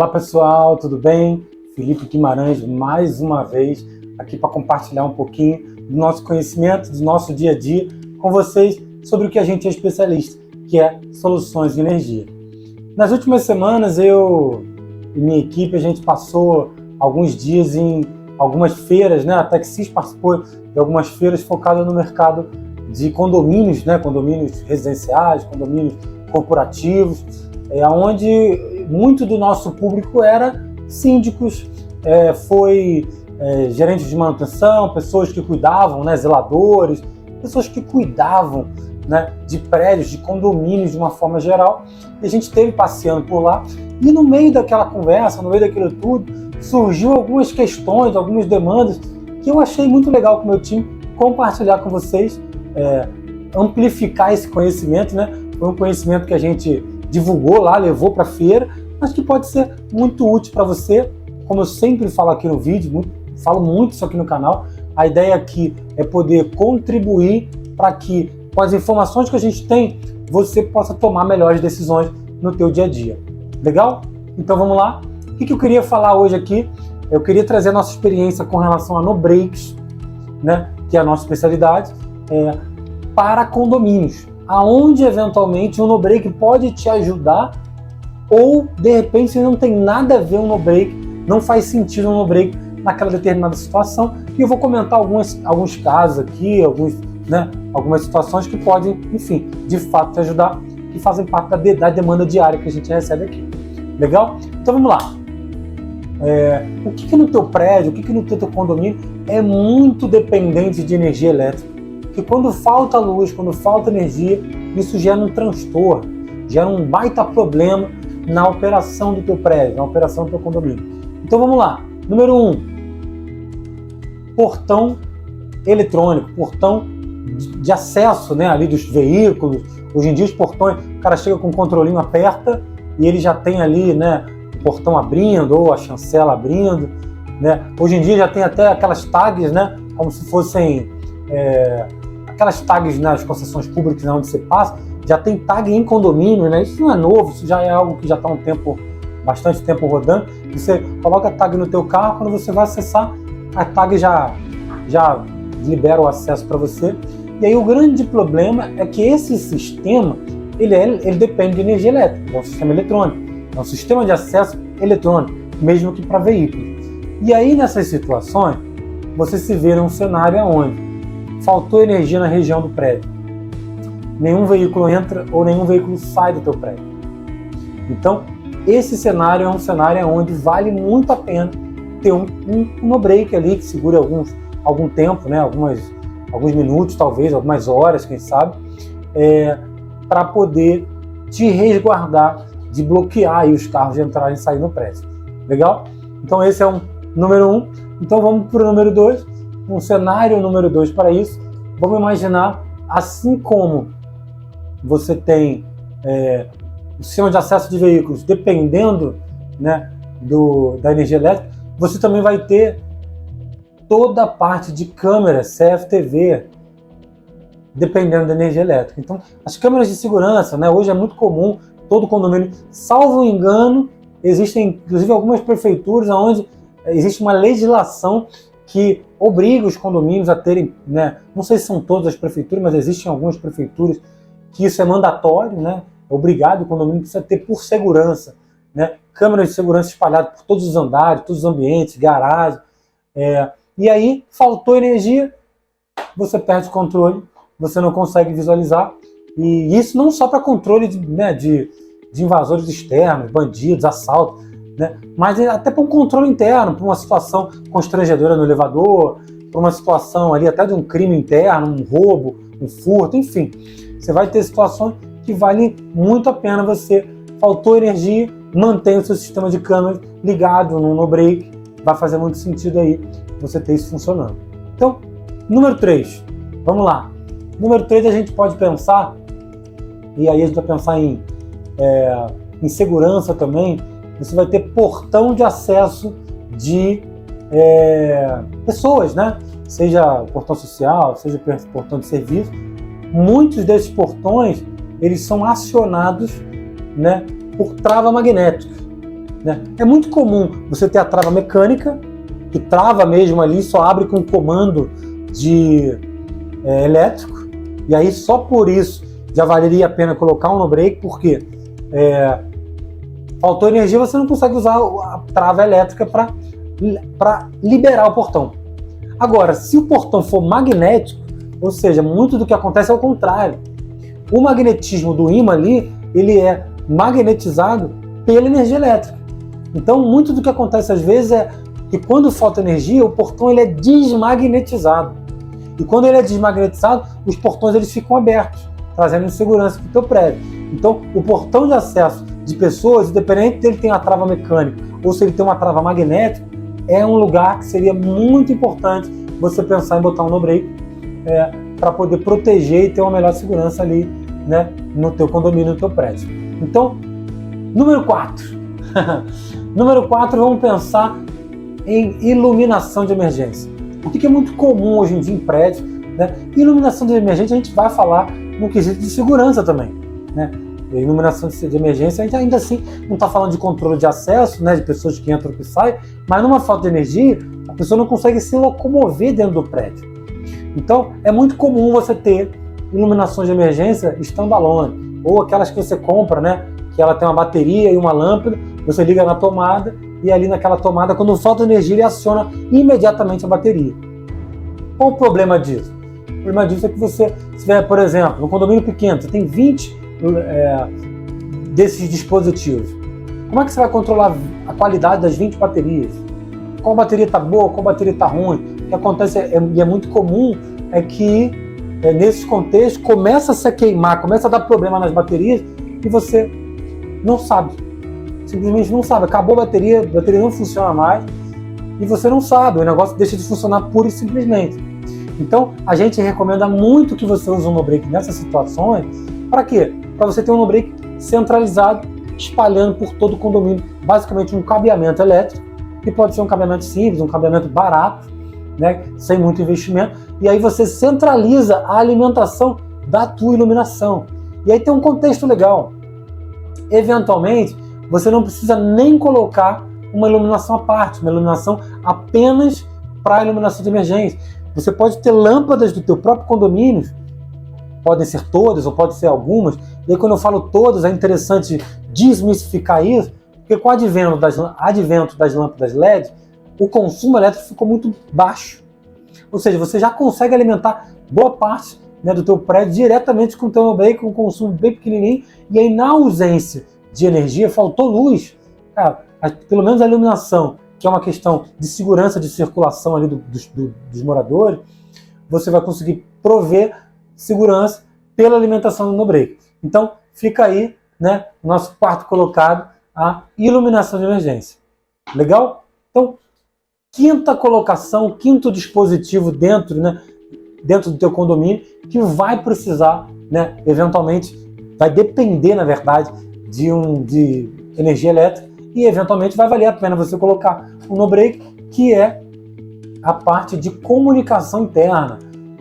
Olá pessoal, tudo bem? Felipe Guimarães mais uma vez aqui para compartilhar um pouquinho do nosso conhecimento, do nosso dia a dia com vocês sobre o que a gente é especialista, que é soluções de energia. Nas últimas semanas eu e minha equipe a gente passou alguns dias em algumas feiras, né? A Texis participou de algumas feiras focadas no mercado de condomínios, né? Condomínios residenciais, condomínios corporativos, onde muito do nosso público era síndicos, gerentes de manutenção, pessoas que cuidavam, né, zeladores, pessoas que cuidavam, né, de prédios, de condomínios de uma forma geral. E a gente esteve passeando por lá e no meio daquela conversa, no meio daquilo tudo, surgiu algumas questões, algumas demandas que eu achei muito legal com o meu time compartilhar com vocês, amplificar esse conhecimento, né? Foi um conhecimento que a gente divulgou lá, levou para a feira, mas que pode ser muito útil para você. Como eu sempre falo aqui no vídeo, falo muito isso aqui no canal, a ideia aqui é poder contribuir para que, com as informações que a gente tem, você possa tomar melhores decisões no teu dia a dia. Legal? Então vamos lá. O que eu queria falar hoje aqui? Eu queria trazer a nossa experiência com relação a no-breaks, né, que é a nossa especialidade, para condomínios, aonde eventualmente o no-break pode te ajudar, ou de repente não tem nada a ver um no-break, não faz sentido um no-break naquela determinada situação. E eu vou comentar alguns casos aqui, algumas situações que podem, enfim, de fato te ajudar, que fazem parte da demanda diária que a gente recebe aqui. Legal? Então vamos lá. O que no teu prédio, o que no teu condomínio é muito dependente de energia elétrica? Que quando falta luz, quando falta energia, isso gera um transtorno, gera um baita problema na operação do teu prédio, na operação do teu condomínio. Então vamos lá. Número 1, portão eletrônico, portão de acesso, né, ali dos veículos. Hoje em dia os portões, o cara chega com o controlinho, aperta e ele já tem ali, né, o portão abrindo ou a chancela abrindo, né? Hoje em dia já tem até aquelas tags, né, como se fossem aquelas tags nas concessões públicas, né, onde você passa, já tem tag em condomínio, né? Isso não é novo, isso já é algo que já está bastante tempo rodando. Você coloca a tag no teu carro, quando você vai acessar, a tag já libera o acesso para você. E aí o grande problema é que esse sistema, ele depende de energia elétrica, é um sistema eletrônico, é um sistema de acesso eletrônico, mesmo que para veículos. E aí nessas situações, você se vê num cenário onde faltou energia na região do prédio, nenhum veículo entra ou nenhum veículo sai do teu prédio. Então, esse cenário é um cenário onde vale muito a pena ter um no-break ali que segure algum tempo, né? Alguns minutos, talvez, algumas horas, quem sabe, para poder te resguardar de bloquear aí os carros de entrarem e sair no prédio. Legal? Então esse é um número 1. Então vamos para o número 2. Um cenário número 2 para isso. Vamos imaginar, assim como você tem o sistema de acesso de veículos dependendo, né, da energia elétrica, você também vai ter toda a parte de câmeras, CFTV, dependendo da energia elétrica. Então, as câmeras de segurança, né, hoje é muito comum, todo condomínio, salvo engano, existem inclusive algumas prefeituras onde existe uma legislação que obriga os condomínios a terem, né, não sei se são todas as prefeituras, mas existem algumas prefeituras que isso é mandatório, né, é obrigado, o condomínio precisa ter por segurança, né, câmeras de segurança espalhadas por todos os andares, todos os ambientes, garagem, e aí faltou energia, você perde o controle, você não consegue visualizar, e isso não só para controle de invasores externos, bandidos, assaltos, né? Mas até para um controle interno, para uma situação constrangedora no elevador, para uma situação ali até de um crime interno, um roubo, um furto, enfim. Você vai ter situações que vale muito a pena você, faltou energia, mantenha o seu sistema de câmera ligado no no-break, vai fazer muito sentido aí você ter isso funcionando. Então, número 3, vamos lá. Número 3 a gente pode pensar, e aí a gente vai pensar em segurança também. Você vai ter portão de acesso de pessoas, né? Seja portão social, seja portão de serviço. Muitos desses portões, eles são acionados, né, por trava magnética. né? É muito comum você ter a trava mecânica, que trava mesmo ali, só abre com comando elétrico, e aí só por isso já valeria a pena colocar um no-break, porque faltou energia, você não consegue usar a trava elétrica para liberar o portão. Agora, se o portão for magnético, ou seja, muito do que acontece é o contrário. O magnetismo do ímã ali, ele é magnetizado pela energia elétrica. Então, muito do que acontece às vezes é que quando falta energia, o portão ele é desmagnetizado. E quando ele é desmagnetizado, os portões eles ficam abertos, trazendo insegurança para o teu prédio. Então, o portão de acesso de pessoas, independente se ele tem uma trava mecânica ou se ele tem uma trava magnética, é um lugar que seria muito importante você pensar em botar um no-break para poder proteger e ter uma melhor segurança ali, né, no teu condomínio, no teu prédio. Então, número 4. Número 4, vamos pensar em iluminação de emergência. O que é muito comum hoje em dia em prédios, né? Iluminação de emergência a gente vai falar no quesito de segurança também, né? Iluminação de emergência, a gente ainda assim não está falando de controle de acesso, né, de pessoas que entram e que saem, mas numa falta de energia, a pessoa não consegue se locomover dentro do prédio. Então, é muito comum você ter iluminação de emergência standalone, ou aquelas que você compra, né, que ela tem uma bateria e uma lâmpada, você liga na tomada, e ali naquela tomada, quando falta energia, ele aciona imediatamente a bateria. Qual o problema disso? O problema disso é que você, se tiver, por exemplo, no condomínio pequeno, você tem 20 desses dispositivos. Como é que você vai controlar a qualidade das 20 baterias? Qual bateria está boa, qual bateria está ruim? O que acontece, e é muito comum, é que nesses contextos começa a se queimar, começa a dar problema nas baterias e você não sabe. Simplesmente não sabe. Acabou a bateria não funciona mais e você não sabe. O negócio deixa de funcionar pura e simplesmente. Então, a gente recomenda muito que você use um no-break nessas situações. Para quê? Para você ter um no-break centralizado, espalhando por todo o condomínio, basicamente um cabeamento elétrico, que pode ser um cabeamento simples, um cabeamento barato, né, sem muito investimento, e aí você centraliza a alimentação da tua iluminação. E aí tem um contexto legal. Eventualmente, você não precisa nem colocar uma iluminação à parte, uma iluminação apenas para a iluminação de emergência. Você pode ter lâmpadas do teu próprio condomínio, podem ser todas ou podem ser algumas, e aí quando eu falo todas é interessante desmistificar isso, porque com o advento das lâmpadas LED, o consumo elétrico ficou muito baixo. Ou seja, você já consegue alimentar boa parte, né, do teu prédio diretamente com o teu no-break, com um consumo bem pequenininho, e aí na ausência de energia, faltou luz, cara, pelo menos a iluminação, que é uma questão de segurança de circulação ali dos moradores, você vai conseguir prover segurança pela alimentação do no-break. Então, fica aí, né, o nosso quarto colocado, a iluminação de emergência. Legal? Então, quinta colocação, quinto dispositivo dentro do teu condomínio que vai precisar, né, eventualmente, vai depender, na verdade, de energia elétrica e eventualmente vai valer a pena você colocar um no-break, que é a parte de comunicação interna,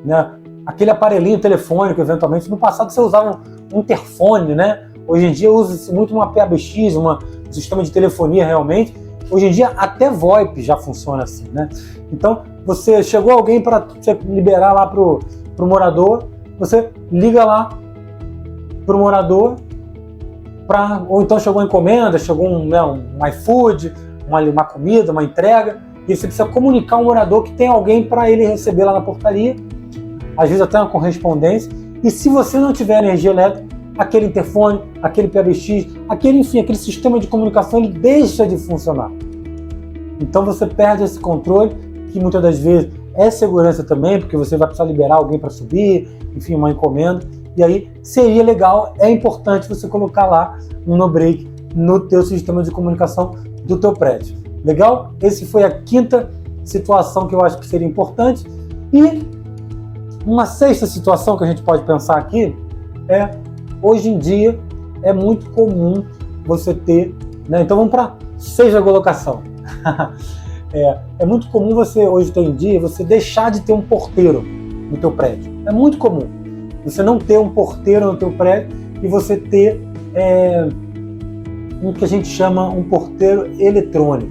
né? Aquele aparelhinho telefônico, eventualmente, no passado você usava um interfone, né? Hoje em dia usa-se muito uma PABX, um sistema de telefonia realmente. Hoje em dia até VoIP já funciona assim, né? Então, você chegou alguém para liberar lá pro morador, você liga lá pro morador, ou então chegou uma encomenda, chegou um iFood, uma comida, uma entrega, e você precisa comunicar ao morador que tem alguém para ele receber lá na portaria, às vezes até uma correspondência, e se você não tiver energia elétrica, aquele interfone, aquele PABX, aquele sistema de comunicação, ele deixa de funcionar. Então você perde esse controle, que muitas das vezes é segurança também, porque você vai precisar liberar alguém para subir, enfim, uma encomenda. E aí seria legal, é importante você colocar lá um no-break no teu sistema de comunicação do teu prédio. Legal? Esse foi a quinta situação que eu acho que seria importante. E uma sexta situação que a gente pode pensar aqui é, hoje em dia, é muito comum você ter, né? Então vamos para sexta colocação. É muito comum você, hoje em dia, você deixar de ter um porteiro no teu prédio. É muito comum você não ter um porteiro no teu prédio e você ter um que a gente chama um porteiro eletrônico.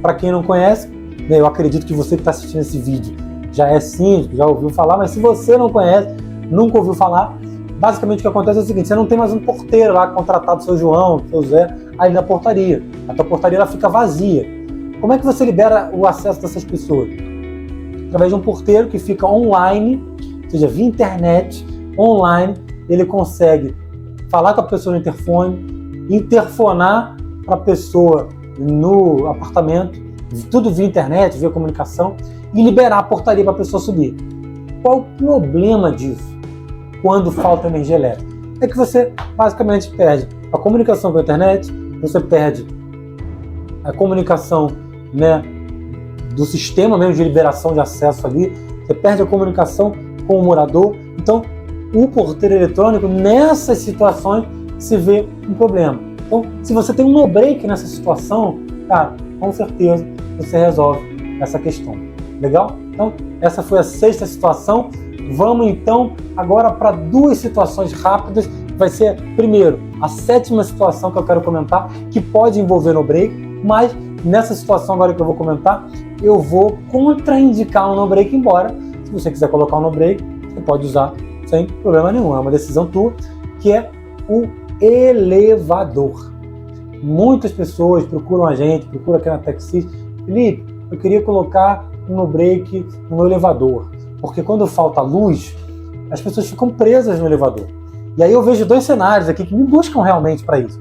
Para quem não conhece, né, eu acredito que você que está assistindo esse vídeo já é síndico, já ouviu falar, mas se você não conhece, nunca ouviu falar, basicamente o que acontece é o seguinte: você não tem mais um porteiro lá contratado, seu João, seu Zé, aí na portaria. A tua portaria ela fica vazia. Como é que você libera o acesso dessas pessoas? Através de um porteiro que fica online, ou seja, via internet, online, ele consegue falar com a pessoa no interfone, interfonar para a pessoa no apartamento, tudo via internet, via comunicação, e liberar a portaria para a pessoa subir. Qual o problema disso quando falta energia elétrica? É que você basicamente perde a comunicação com a internet, você perde a comunicação, né, do sistema mesmo de liberação de acesso ali, você perde a comunicação com o morador. Então, o porteiro eletrônico, nessas situações, se vê um problema. Então, se você tem um no-break nessa situação, cara, com certeza você resolve essa questão. Legal? Então, essa foi a 6ª situação. Vamos, então, agora para 2 situações rápidas. Vai ser, primeiro, a 7ª situação que eu quero comentar, que pode envolver no-break, mas nessa situação agora que eu vou comentar, eu vou contraindicar o no-break, embora, se você quiser colocar o no-break, você pode usar sem problema nenhum, é uma decisão tua, que é o elevador. Muitas pessoas procuram a gente, procuram aqui na TechSys: Felipe, eu queria colocar um no-break no meu elevador, porque quando falta luz, as pessoas ficam presas no elevador. E aí eu vejo 2 cenários aqui que me buscam realmente para isso.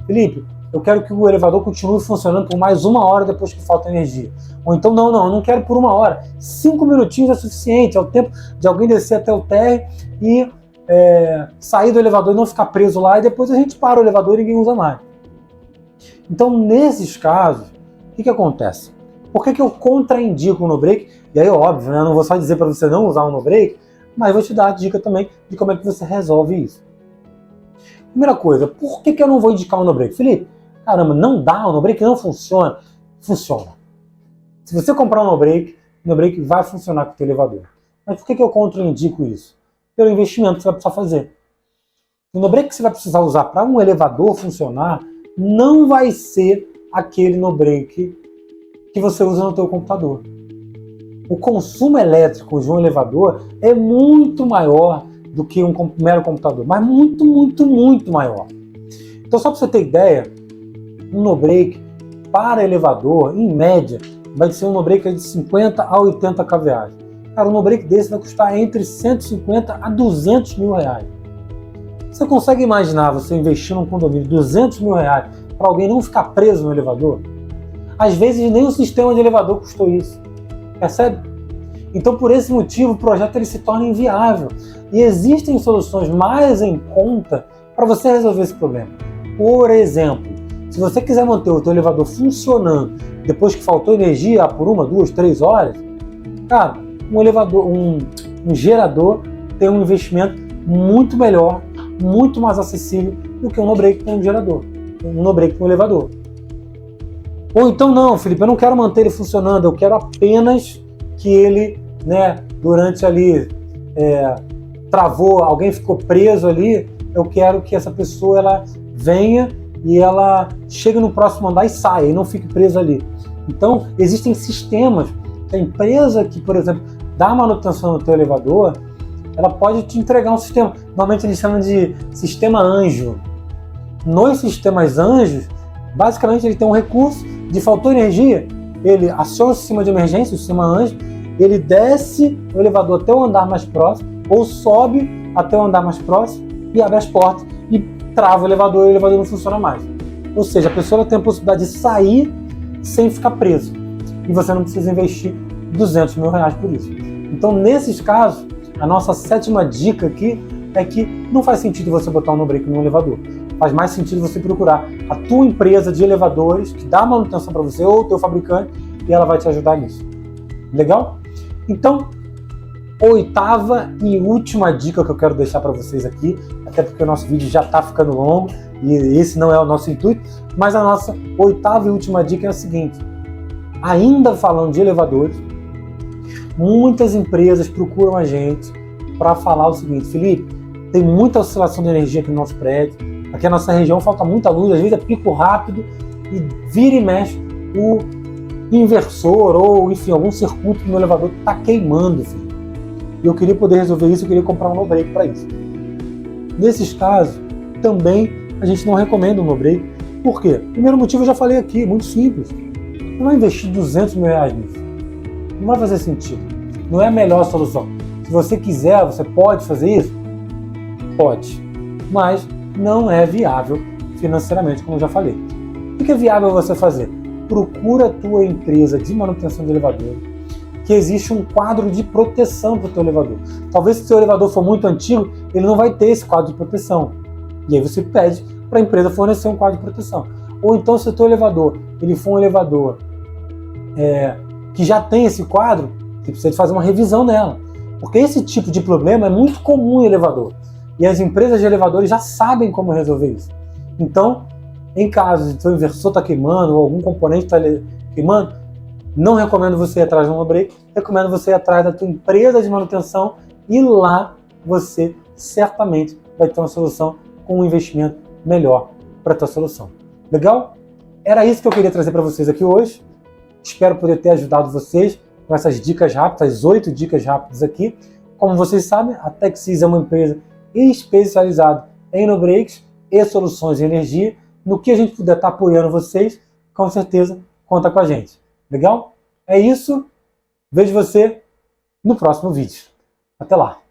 Felipe, eu quero que o elevador continue funcionando por mais 1 hora depois que falta energia. Ou então, não, eu não quero por 1 hora. 5 minutinhos é suficiente, é o tempo de alguém descer até o térreo e sair do elevador e não ficar preso lá, e depois a gente para o elevador e ninguém usa mais. Então, nesses casos, o que acontece? Por que eu contraindico o no-break? E aí, óbvio, né, eu não vou só dizer para você não usar o no-break, mas vou te dar a dica também de como é que você resolve isso. Primeira coisa, por que eu não vou indicar o no-break? Felipe, caramba, não dá, o no-break não funciona. Funciona. Se você comprar um no-break, o no-break vai funcionar com o teu elevador. Mas por que eu contraindico isso? Pelo investimento que você vai precisar fazer. O no-break que você vai precisar usar para um elevador funcionar não vai ser aquele no-break que você usa no teu computador. O consumo elétrico de um elevador é muito maior do que um mero computador, mas muito, muito, muito maior. Então, só para você ter ideia, um no-break para elevador, em média, vai ser um no-break de 50 a 80 kVA. Cara, um no-break desse vai custar entre 150 a 200 mil reais. Você consegue imaginar você investir num condomínio de 200 mil reais para alguém não ficar preso no elevador? Às vezes nem o sistema de elevador custou isso. Percebe? Então, por esse motivo, o projeto ele se torna inviável. E existem soluções mais em conta para você resolver esse problema. Por exemplo, se você quiser manter o teu elevador funcionando depois que faltou energia por 1, 2, 3 horas, cara, um gerador tem um investimento muito melhor, muito mais acessível do que um no-break com um gerador, um no-break com um elevador. Ou então, não, Felipe, eu não quero manter ele funcionando, eu quero apenas que ele, durante ali, travou, alguém ficou preso ali, eu quero que essa pessoa ela venha e ela chegue no próximo andar e saia, e não fique preso ali. Então, existem sistemas, a empresa que, por exemplo, dá manutenção no teu elevador, ela pode te entregar um sistema, normalmente eles chamam de sistema anjo. Nos sistemas anjos, basicamente ele tem um recurso de faltou energia, ele aciona o sistema de emergência, o sistema anjo, ele desce o elevador até o andar mais próximo, ou sobe até o andar mais próximo e abre as portas e trava o elevador e o elevador não funciona mais. Ou seja, a pessoa tem a possibilidade de sair sem ficar preso. E você não precisa investir 200 mil reais por isso. Então, nesses casos, a nossa 7ª dica aqui é que não faz sentido você botar um no-break no elevador. Faz mais sentido você procurar a tua empresa de elevadores que dá manutenção para você ou o teu fabricante e ela vai te ajudar nisso. Legal? Então, 8ª e última dica que eu quero deixar para vocês aqui, até porque o nosso vídeo já está ficando longo e esse não é o nosso intuito, mas a nossa 8ª e última dica é a seguinte: ainda falando de elevadores, muitas empresas procuram a gente para falar o seguinte: Felipe, tem muita oscilação de energia aqui no nosso prédio, Aqui na nossa região falta muita luz, às vezes é pico rápido e vira e mexe o inversor ou, enfim, algum circuito do meu elevador está queimando, filho. E eu queria poder resolver isso, eu queria comprar um no-break para isso. Nesses casos, também a gente não recomenda um no-break. Por quê? Primeiro motivo eu já falei aqui, muito simples. Não vai investir 200 mil reais nisso. Não vai fazer sentido. Não é a melhor solução. Se você quiser, você pode fazer isso? Pode. Mas não é viável financeiramente, como eu já falei. O que é viável você fazer? Procura a tua empresa de manutenção de elevador, que existe um quadro de proteção para o teu elevador. Talvez se o seu elevador for muito antigo, ele não vai ter esse quadro de proteção. E aí você pede para a empresa fornecer um quadro de proteção. Ou então, se o teu elevador ele for um elevador que já tem esse quadro, você precisa de fazer uma revisão nela. Porque esse tipo de problema é muito comum em elevador. E as empresas de elevadores já sabem como resolver isso. Então, em caso de seu inversor estar queimando ou algum componente está queimando, não recomendo você ir atrás de um no-break, recomendo você ir atrás da tua empresa de manutenção e lá você certamente vai ter uma solução com um investimento melhor para a tua solução. Legal? Era isso que eu queria trazer para vocês aqui hoje. Espero poder ter ajudado vocês com essas dicas rápidas, as 8 dicas rápidas aqui. Como vocês sabem, a TechSys é uma empresa especializada em no-breaks e soluções de energia. No que a gente puder estar apoiando vocês, com certeza, conta com a gente. Legal? É isso. Vejo você no próximo vídeo. Até lá!